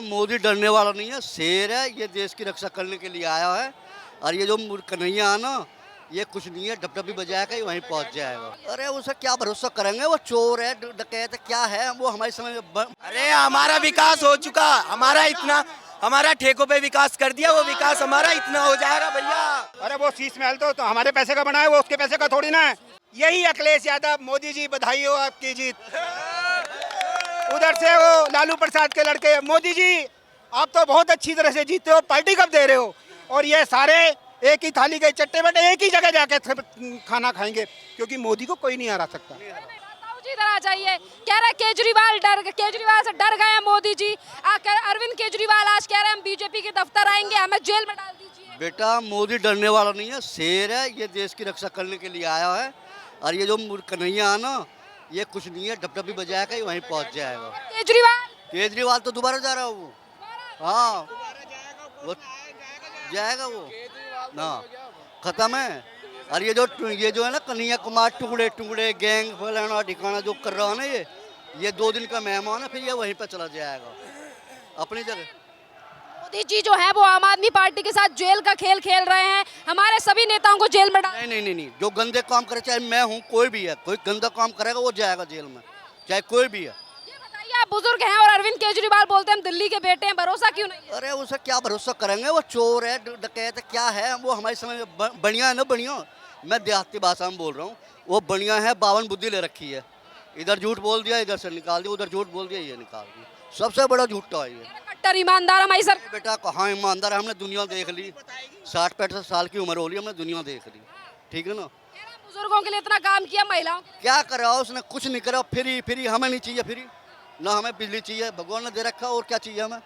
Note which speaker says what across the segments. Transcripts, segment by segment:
Speaker 1: मोदी डरने वाला नहीं है, शेर है। ये देश की रक्षा करने के लिए आया है। और ये जो कन्हैया है ना, ये कुछ नहीं है, डबडबी बजाएगा ही वहीं पहुंच जाएगा। अरे उसे क्या भरोसा करेंगे, वो चोर है, डकैत है, क्या है वो हमारे समय में
Speaker 2: अरे हमारा विकास हो चुका, हमारा ठेकों पे विकास कर दिया, वो विकास हमारा इतना हो जाएगा भैया।
Speaker 3: अरे वो शीश महल तो हमारे पैसे का बना है, वो उसके पैसे का थोड़ी ना है। यही अखिलेश यादव, मोदी जी बधाई हो आपकी जीत। उधर से वो लालू प्रसाद के लड़के, मोदी जी आप तो बहुत अच्छी तरह से जीते हो, पार्टी कब दे रहे हो? और ये सारे एक ही थाली के चट्टे बैठे एक ही जगह जाके खाना खाएंगे, क्योंकि मोदी को कोई नहीं हरा सकता।
Speaker 4: जी इधर आ जाइए। कह रहे केजरीवाल से डर गए मोदी जी। अरविंद केजरीवाल आज कह रहे हैं हम बीजेपी के दफ्तर आएंगे, हमें जेल में डाल दीजिए।
Speaker 1: बेटा मोदी डरने वाला नहीं है, शेर है। ये देश की रक्षा करने के लिए आया है। और ये जो कन्हैया है ना, ये कुछ नहीं है, डबडबी बजाएगा ही वहीं पहुंच जाएगा। केजरीवाल तो दोबारा जा रहा है वो। हाँ वो जाएगा वो ना, खत्म है। और ये जो है ना कन्हैया कुमार टुकड़े गैंग फलाना ठिकाना जो कर रहा है ना, ये 2 दिन का मेहमान है, फिर ये वहीं पे चला जाएगा अपनी जगह।
Speaker 4: मोदी जी जो है वो आम आदमी पार्टी के साथ जेल का खेल खेल रहे हैं, हमारे सभी नेताओं को जेल में डाल।
Speaker 1: नहीं, जो गंदे काम करे, चाहे मैं हूँ कोई भी है, कोई गंदा काम करेगा वो जाएगा जेल में, चाहे कोई भी है।
Speaker 4: ये बताइए, आप बुजुर्ग हैं और अरविंद केजरीवाल बोलते हैं हम दिल्ली के बेटे हैं, भरोसा क्यों नहीं?
Speaker 1: अरे उसे क्या भरोसा करेंगे, वो चोर है, डकैत है, क्या है वो हमारे समय में बढ़िया है ना। बढ़िया, मैं देहाती भाषा में बोल रहा हूँ, वो बढ़िया है। 52 बुद्धि ले रखी है, इधर झूठ बोल दिया, इधर से निकाल दिया, उधर झूठ बोल दिया, ये निकाल दिया। सबसे बड़ा झूठा है ये।
Speaker 4: कट्टर ईमानदार हमारी सर।
Speaker 1: बेटा कहाँ ईमानदार है, हमने दुनिया देख ली। 60-65 साल की उम्र हो रही है, हमने दुनिया देख ली, ठीक है ना।
Speaker 4: बुजुर्गों के लिए इतना काम किया, महिलाओं के लिए
Speaker 1: क्या करा उसने? कुछ नहीं करा। फ्री हमें नहीं चाहिए, फ्री ना हमें बिजली चाहिए, भगवान ने दे रखा, और क्या चाहिए हमें?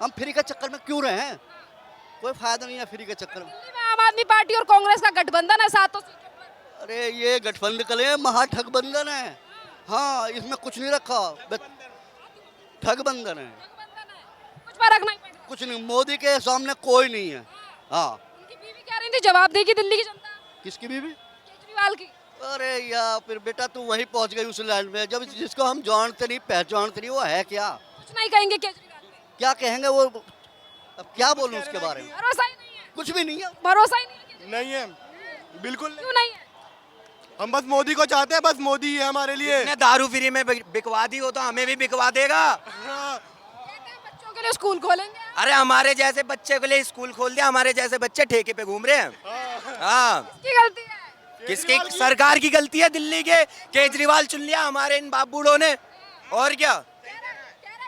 Speaker 1: हम फ्री के चक्कर में क्यों रहे हैं? कोई फायदा नहीं है फ्री के चक्कर में।
Speaker 4: आम आदमी पार्टी और कांग्रेस का गठबंधन है 7 सीटों पर।
Speaker 1: अरे ये गठबंधन कले महाठगबंधन है। हाँ, इसमें कुछ नहीं रखा, ठगबंधन है,
Speaker 4: कुछ फर्क नहीं पड़ता।
Speaker 1: कुछ नहीं। मोदी के सामने कोई नहीं है। हाँ,
Speaker 4: उनकी बीवी कह रही थी जवाब देगी दिल्ली की जनता।
Speaker 1: किसकी बीवी?
Speaker 4: केजरीवाल की।
Speaker 1: अरे यार, फिर बेटा तू वहीं पहुंच गई उस लाइन में, जब जिसको हम जानते नहीं पहचानते नहीं, वो है क्या?
Speaker 4: कुछ नहीं कहेंगे केजरीवाल,
Speaker 1: क्या कहेंगे वो? अब क्या बोलूं उसके बारे में?
Speaker 4: भरोसा ही नहीं है।
Speaker 1: कुछ भी नहीं है,
Speaker 4: भरोसा ही नहीं है।
Speaker 3: नहीं है, बिल्कुल
Speaker 4: क्यों नहीं है?
Speaker 3: हम बस मोदी को चाहते हैं, बस मोदी है हमारे लिए।
Speaker 2: इसने दारू फ्री में बिकवा दी हो तो हमें भी बिकवा देगा।
Speaker 4: बच्चों के लिए स्कूल खोलेंगे।
Speaker 2: अरे हमारे जैसे बच्चे के लिए स्कूल खोल दिया, हमारे जैसे बच्चे ठेके पे घूम रहे हैं। हाँ,
Speaker 4: किसकी गलती है?
Speaker 2: किसकी? सरकार की गलती है, दिल्ली के। केजरीवाल चुन लिया हमारे इन बाप बूढ़ों ने, और क्या।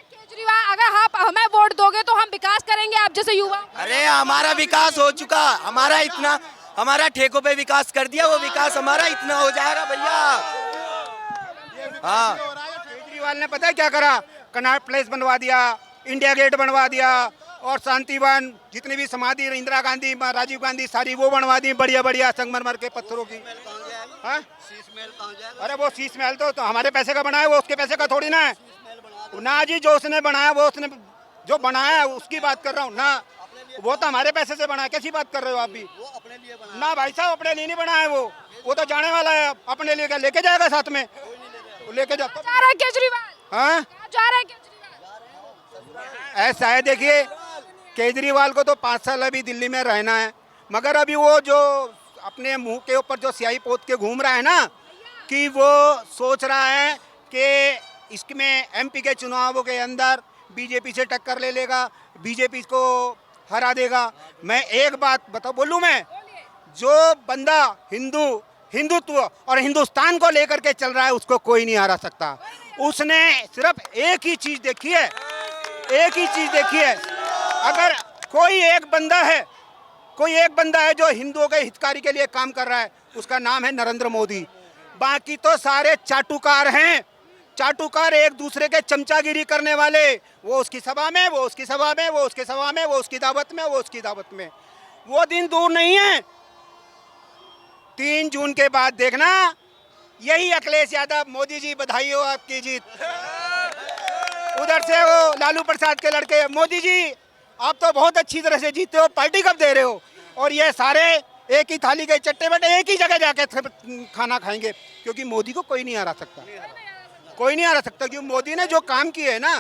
Speaker 4: केजरीवाल, अगर आप हमें वोट दोगे तो हम विकास करेंगे आप जैसे युवा।
Speaker 2: अरे हमारा विकास हो चुका, हमारा ठेकों पे विकास कर दिया, वो विकास हमारा इतना हो जाएगा भैया। हाँ,
Speaker 3: केजरीवाल ने पता है क्या करा? कनॉट प्लेस बनवा दिया, इंडिया गेट बनवा दिया, और शांतिवन, जितनी भी समाधि इंदिरा गांधी, राजीव गांधी, सारी वो बनवा दी, बढ़िया संगमरमर के पत्थरों की। हाँ? अरे वो शीश महल तो हमारे पैसे का बना है, वो उसके पैसे का थोड़ी ना है ना जी। जो उसने बनाया, वो उसने जो बनाया है उसकी बात कर रहा हूँ ना, वो तो हमारे पैसे से बना है। कैसी बात कर रहे हो आप भी?
Speaker 1: वो अपने लिए बना।
Speaker 3: ना भाई साहब, अपने लिए नहीं बना है वो तो जाने वाला है। अपने लिए क्या लेके जाएगा साथ में? लेके जाता
Speaker 4: जा रहे हैं केजरीवाल।
Speaker 3: हाँ,
Speaker 4: जा रहे हैं केजरीवाल।
Speaker 3: ऐसा है, देखिए केजरीवाल को तो 5 साल अभी दिल्ली में रहना है, मगर अभी वो जो अपने मुंह के ऊपर जो स्याही पोत के घूम रहा है ना, कि वो सोच रहा है कि इसमें एमपी के चुनावों के अंदर बीजेपी से टक्कर ले लेगा, बीजेपी को हरा देगा। मैं एक बात बोलूं, मैं जो बंदा हिंदुत्व और हिंदुस्तान को लेकर के चल रहा है, उसको कोई नहीं हरा सकता। उसने सिर्फ एक ही चीज देखी है, अगर कोई एक बंदा है जो हिंदुओं के हितकारी के लिए काम कर रहा है, उसका नाम है नरेंद्र मोदी। बाकी तो सारे चाटुकार हैं, एक दूसरे के चमचागिरी करने वाले। वो उसकी सभा में, वो उसकी सभा में, वो उसकी सभा में, वो उसकी दावत में, वो उसकी दावत में। वो दिन दूर नहीं है, 3 जून के बाद देखना। यही अखिलेश यादव, मोदी जी बधाई हो आपकी जीत। उधर से वो लालू प्रसाद के लड़के, मोदी जी आप तो बहुत अच्छी तरह से जीते हो, पार्टी कब दे रहे हो? और ये सारे एक ही थाली के चट्टे बैठे एक ही जगह जाके खाना खाएंगे, क्योंकि मोदी को कोई नहीं हरा सकता, क्योंकि मोदी ने जो काम किए है ना,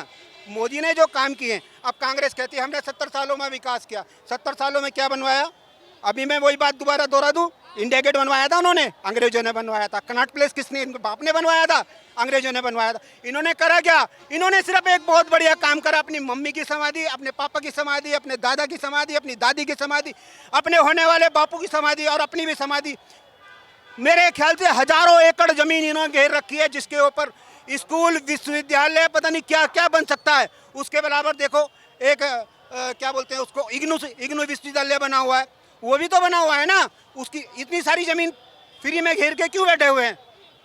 Speaker 3: मोदी ने जो काम किए, अब कांग्रेस कहती है हमने 70 सालों में विकास किया। 70 सालों में क्या बनवाया? अभी मैं वही बात दोबारा दोहरा दूं, इंडिया गेट बनवाया था उन्होंने, अंग्रेजों ने बनवाया था। कनॉट प्लेस किसने? इनके बाप ने बनवाया था, अंग्रेजों ने बनवाया था। इन्होंने करा क्या? इन्होंने सिर्फ एक बहुत बढ़िया काम करा, अपनी मम्मी की समाधि, अपने पापा की समाधि, अपने दादा की समाधि, अपनी दादी की समाधि, अपने होने वाले बापू की समाधि और अपनी भी समाधि। मेरे ख्याल से हजारों एकड़ जमीन इन्होंने घेर रखी है, जिसके ऊपर स्कूल, विश्वविद्यालय, पता नहीं क्या क्या बन सकता है। उसके बराबर देखो एक क्या बोलते हैं उसको, इग्नू विश्वविद्यालय बना हुआ है, वो भी तो बना हुआ है ना। उसकी इतनी सारी जमीन फ्री में घेर के क्यों बैठे हुए हैं?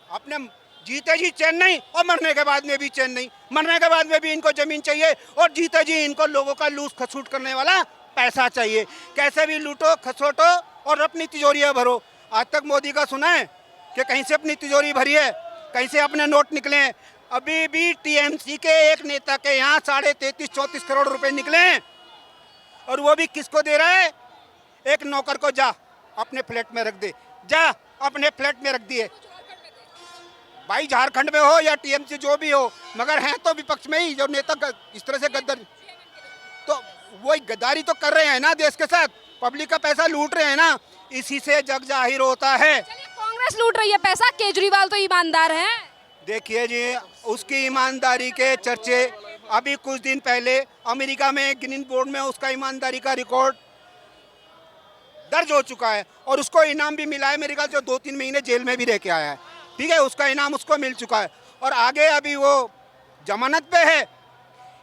Speaker 3: अपने जीते जी चैन नहीं और मरने के बाद में भी चैन नहीं। मरने के बाद में भी इनको जमीन चाहिए और जीते जी इनको लोगों का लूट खसूट करने वाला पैसा चाहिए। कैसे भी लूटो खसोटो और अपनी तिजोरियां भरो। आज तक मोदी का सुना है कि कहीं से अपनी तिजोरी भरी है, कहीं से अपने नोट निकले हैं? अभी भी टीएमसी के एक नेता के यहाँ 33-34 करोड़ रुपए निकले हैं, और वो भी किसको दे रहा है? एक नौकर को, जा अपने फ्लैट में रख दे, जा अपने फ्लैट में रख दिए। भाई झारखंड में हो या टीएमसी जो भी हो, मगर हैं तो विपक्ष में ही जो नेता इस तरह से गद्दारी, तो वही गद्दारी तो कर रहे हैं ना देश के साथ, पब्लिक का पैसा लूट रहे हैं ना, इसी से जग जाहिर होता है।
Speaker 4: कांग्रेस लूट रही है पैसा, केजरीवाल तो ईमानदार हैं।
Speaker 3: देखिए जी, उसकी ईमानदारी के चर्चे अभी कुछ दिन पहले अमेरिका में गिनीज बोर्ड में उसका ईमानदारी का रिकॉर्ड दर्ज हो चुका है और उसको इनाम भी मिला है। मेरे ख्याल से 2-3 महीने जेल में भी रह के आया है, ठीक है, उसका इनाम उसको मिल चुका है और आगे अभी वो जमानत पे है।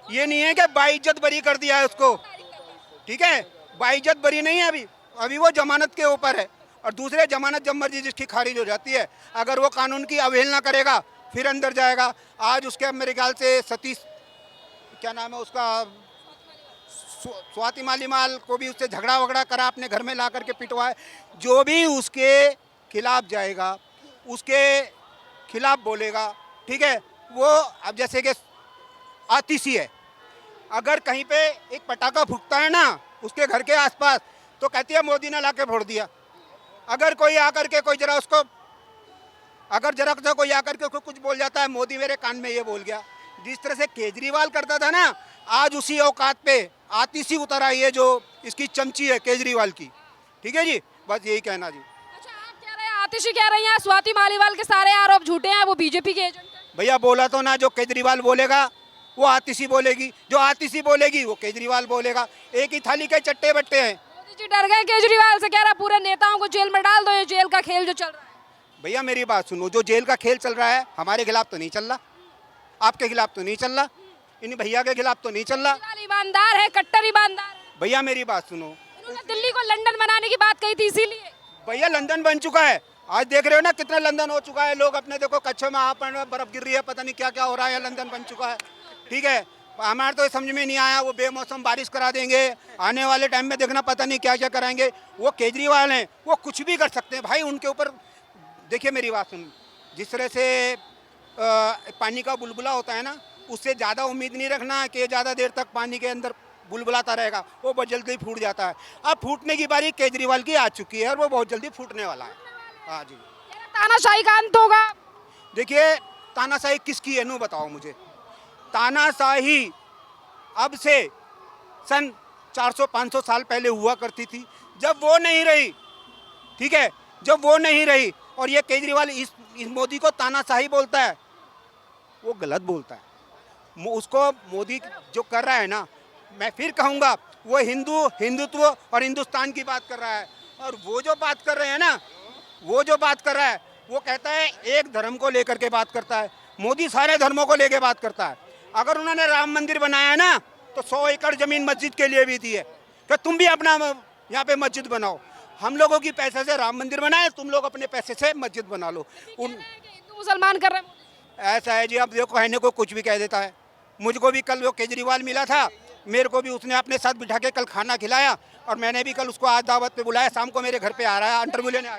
Speaker 3: ये नहीं है कि बाइज्जत बरी कर दिया है उसको, ठीक है, बाइज्जत बरी नहीं है अभी वो जमानत के ऊपर है। और दूसरे, जमानत जब मर्जी जिसकी खारिज हो जाती है, अगर वो कानून की अवहेलना करेगा फिर अंदर जाएगा। आज उसके मेरे ख्याल से सतीश, क्या नाम है उसका, स्वाति मालीवाल को भी उससे झगड़ा वगड़ा करा, अपने घर में ला करके पिटवाए। जो भी उसके खिलाफ जाएगा, उसके खिलाफ बोलेगा, ठीक है, वो अब जैसे कि आतिशी है, अगर कहीं पे एक पटाखा फूटता है ना उसके घर के आसपास, तो कहती है मोदी ने ला के फोड़ दिया। अगर कोई आकर के कोई जरा उसको, अगर जरा सा कोई आकर के उसको कुछ बोल जाता है, मोदी मेरे कान में ये बोल गया। जिस तरह से केजरीवाल करता था ना, आज उसी औकात पे आतिशी उतर आई है जो इसकी चमची है केजरीवाल की, ठीक है जी, बस यही कहना जी।
Speaker 4: अच्छा, आप कह रहे हैं, आतिशी कह रही हैं स्वाति मालीवाल के सारे आरोप झूठे हैं, वो बीजेपी के एजेंट हैं।
Speaker 3: भैया बोला तो ना, जो केजरीवाल बोलेगा वो आतिशी बोलेगी, जो आतिशी बोलेगी वो केजरीवाल बोलेगा, एक ही थाली के चट्टे बट्टे हैं।
Speaker 4: मोदी जी डर गए केजरीवाल से, कह रहा पूरे नेताओं को जेल में डाल दो, ये जेल का खेल जो चल रहा है।
Speaker 3: भैया मेरी बात सुनो, जो जेल का खेल चल रहा है हमारे खिलाफ तो नहीं चल रहा, आपके खिलाफ तो नहीं चल रहा, इन भैया के खिलाफ तो नहीं चल रहा।
Speaker 4: केजरीवाल ईमानदार है, कट्टर ईमानदार है।
Speaker 3: भैया मेरी बात सुनो,
Speaker 4: उन्होंने दिल्ली को लंदन बनाने की बात कही थी, इसीलिए।
Speaker 3: भैया लंदन बन चुका है, आज देख रहे हो ना कितना लंदन हो चुका है। लोग अपने देखो कच्चे में बर्फ गिर रही है, पता नहीं क्या क्या हो रहा है, लंदन बन चुका है, ठीक है। हमारे तो समझ में नहीं आया, वो बेमौसम बारिश करा देंगे, आने वाले टाइम में देखना पता नहीं क्या क्या कराएंगे। वो केजरीवाल हैं, वो कुछ भी कर सकते हैं भाई, उनके ऊपर देखिए मेरी बात सुन, जिस तरह से पानी का बुलबुला होता है ना, उससे ज़्यादा उम्मीद नहीं रखना कि ज़्यादा देर तक पानी के अंदर बुलबुलाता रहेगा, वो बहुत जल्दी फूट जाता है। अब फूटने की बारी केजरीवाल की आ चुकी है और वो बहुत जल्दी फूटने वाला है। हाँ जी,
Speaker 4: तानाशाही का अंत होगा।
Speaker 3: देखिए तानाशाही किसकी है, नू बताओ मुझे। तानाशाही अब से सन 400-500 साल पहले हुआ करती थी, जब वो नहीं रही, ठीक है, जब वो नहीं रही। और ये केजरीवाल इस मोदी को तानाशाही बोलता है, वो गलत बोलता है। उसको मोदी जो कर रहा है ना, मैं फिर कहूँगा, वो हिंदुत्व और हिंदुस्तान की बात कर रहा है। और वो जो बात कर रहे हैं ना, वो जो बात कर रहा है, वो कहता है एक धर्म को लेकर के बात करता है। मोदी सारे धर्मों को लेकर बात करता है। अगर उन्होंने राम मंदिर बनाया ना, तो 100 एकड़ जमीन मस्जिद के लिए भी दी है कि तुम भी अपना यहाँ पे मस्जिद बनाओ। हम लोगों की पैसे से राम मंदिर बनाए, तुम लोग अपने पैसे से मस्जिद बना लो।
Speaker 4: हिंदू मुसलमान कर रहे हैं।
Speaker 3: ऐसा है जी, अब देखो कहने को कुछ भी कह देता है। मुझको भी कल वो केजरीवाल मिला था, मेरे को भी उसने अपने साथ बिठा के कल खाना खिलाया और मैंने भी कल उसको आज दावत पे बुलाया, शाम को मेरे घर पे आ रहा है इंटरव्यू लेने।